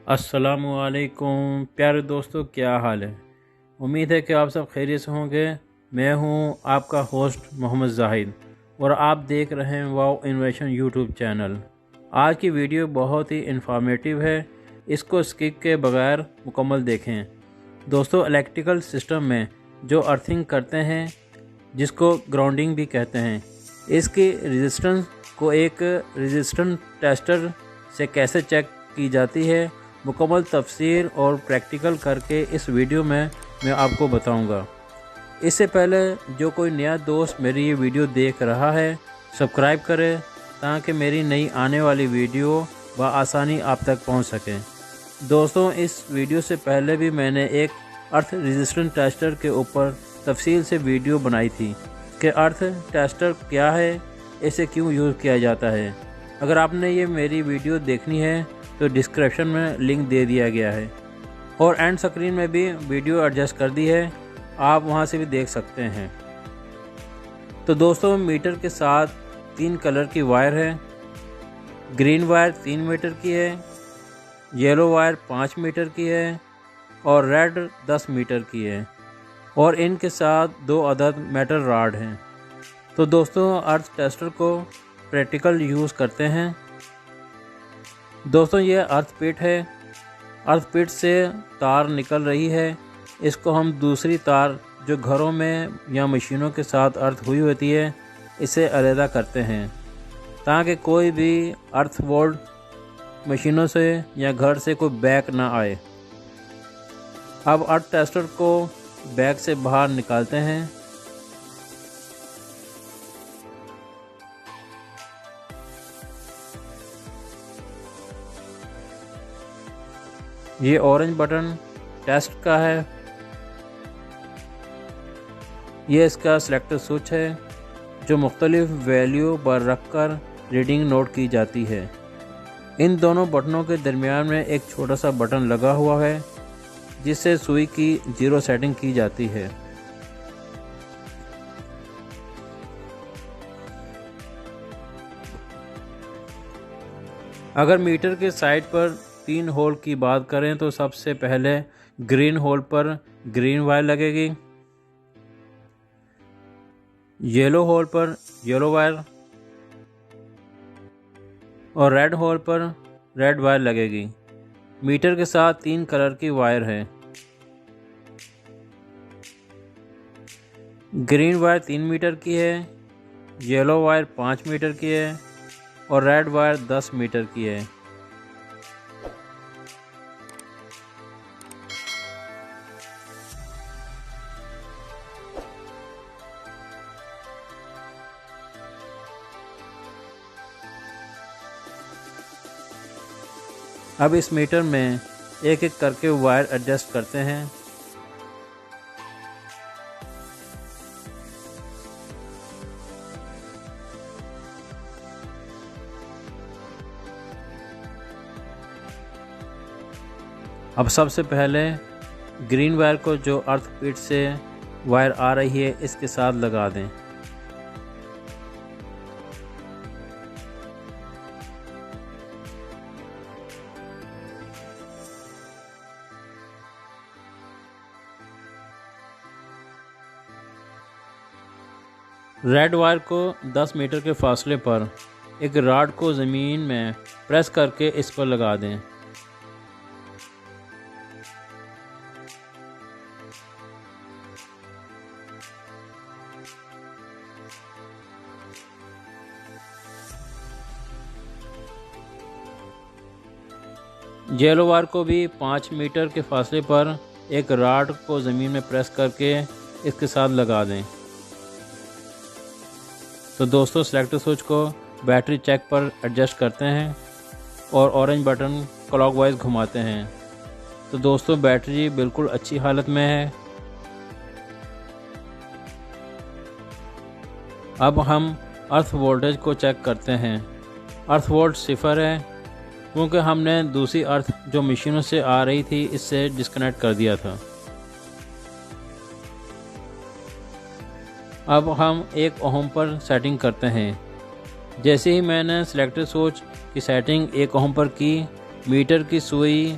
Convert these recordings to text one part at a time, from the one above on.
अस्सलामुअलैकुम प्यारे दोस्तों, क्या हाल है। उम्मीद है कि आप सब खैरियत से होंगे। मैं हूं आपका होस्ट मोहम्मद जाहिद और आप देख रहे हैं वाओ इन्वेशन यूट्यूब चैनल। आज की वीडियो बहुत ही इंफॉर्मेटिव है, इसको स्किप के बगैर मुकम्मल देखें। दोस्तों, इलेक्ट्रिकल सिस्टम में जो अर्थिंग करते हैं, जिसको ग्राउंडिंग भी कहते हैं, इसकी रेजिस्टेंस को एक रेजिस्टेंस टेस्टर से कैसे चेक की जाती है, मुकम्मल तफसीर और प्रैक्टिकल करके इस वीडियो में मैं आपको बताऊंगा। इससे पहले जो कोई नया दोस्त मेरी ये वीडियो देख रहा है, सब्सक्राइब करें ताकि मेरी नई आने वाली वीडियो बआसानी आप तक पहुंच सके। दोस्तों, इस वीडियो से पहले भी मैंने एक अर्थ रेजिस्टेंस टेस्टर के ऊपर तफसील से वीडियो बनाई थी कि अर्थ टेस्टर क्या है, इसे क्यों यूज़ किया जाता है। अगर आपने ये मेरी वीडियो देखनी है तो डिस्क्रिप्शन में लिंक दे दिया गया है और एंड स्क्रीन में भी वीडियो एडजस्ट कर दी है, आप वहां से भी देख सकते हैं। तो दोस्तों, मीटर के साथ 3 कलर की वायर है। ग्रीन वायर 3 मीटर की है, येलो वायर 5 मीटर की है और रेड 10 मीटर की है और इनके साथ 2 अदद मेटल रॉड हैं। तो दोस्तों, अर्थ टेस्टर को प्रैक्टिकल यूज़ करते हैं। दोस्तों, ये अर्थ पिट है। अर्थ पिट से तार निकल रही है। इसको हम दूसरी तार जो घरों में या मशीनों के साथ अर्थ हुई होती है, इसे अलहदा करते हैं ताकि कोई भी अर्थ बोल्ट मशीनों से या घर से कोई बैक ना आए। अब अर्थ टेस्टर को बैग से बाहर निकालते हैं। ये ऑरेंज बटन टेस्ट का है। ये इसका सिलेक्टर स्विच है जो मुख्तलिफ वैल्यू पर रखकर रीडिंग नोट की जाती है। इन दोनों बटनों के दरमियान में एक छोटा सा बटन लगा हुआ है जिससे सुई की 0 सेटिंग की जाती है। अगर मीटर के साइड पर 3 होल की बात करें तो सबसे पहले ग्रीन होल पर ग्रीन वायर लगेगी, येलो होल पर येलो वायर और रेड होल पर रेड वायर लगेगी। मीटर के साथ 3 कलर की वायर है। ग्रीन वायर 3 मीटर की है, येलो वायर 5 मीटर की है और रेड वायर 10 मीटर की है। अब इस मीटर में एक एक करके वायर एडजस्ट करते हैं। अब सबसे पहले ग्रीन वायर को जो अर्थ पिट से वायर आ रही है इसके साथ लगा दें। रेड वायर को 10 मीटर के फासले पर एक रॉड को ज़मीन में प्रेस करके इस पर लगा दें। येलो वायर को भी 5 मीटर के फासले पर एक रॉड को ज़मीन में प्रेस करके इसके साथ लगा दें। तो दोस्तों, सेलेक्टर स्विच को बैटरी चेक पर एडजस्ट करते हैं और ऑरेंज बटन क्लॉकवाइज घुमाते हैं। तो दोस्तों, बैटरी बिल्कुल अच्छी हालत में है। अब हम अर्थ वोल्टेज को चेक करते हैं। अर्थ वोल्ट 0 है क्योंकि हमने दूसरी अर्थ जो मशीनों से आ रही थी इससे डिस्कनेक्ट कर दिया था। अब हम 1 ओम पर सेटिंग करते हैं। जैसे ही मैंने सिलेक्टर स्विच की सेटिंग 1 ओम पर की, मीटर की सुई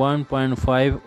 1.5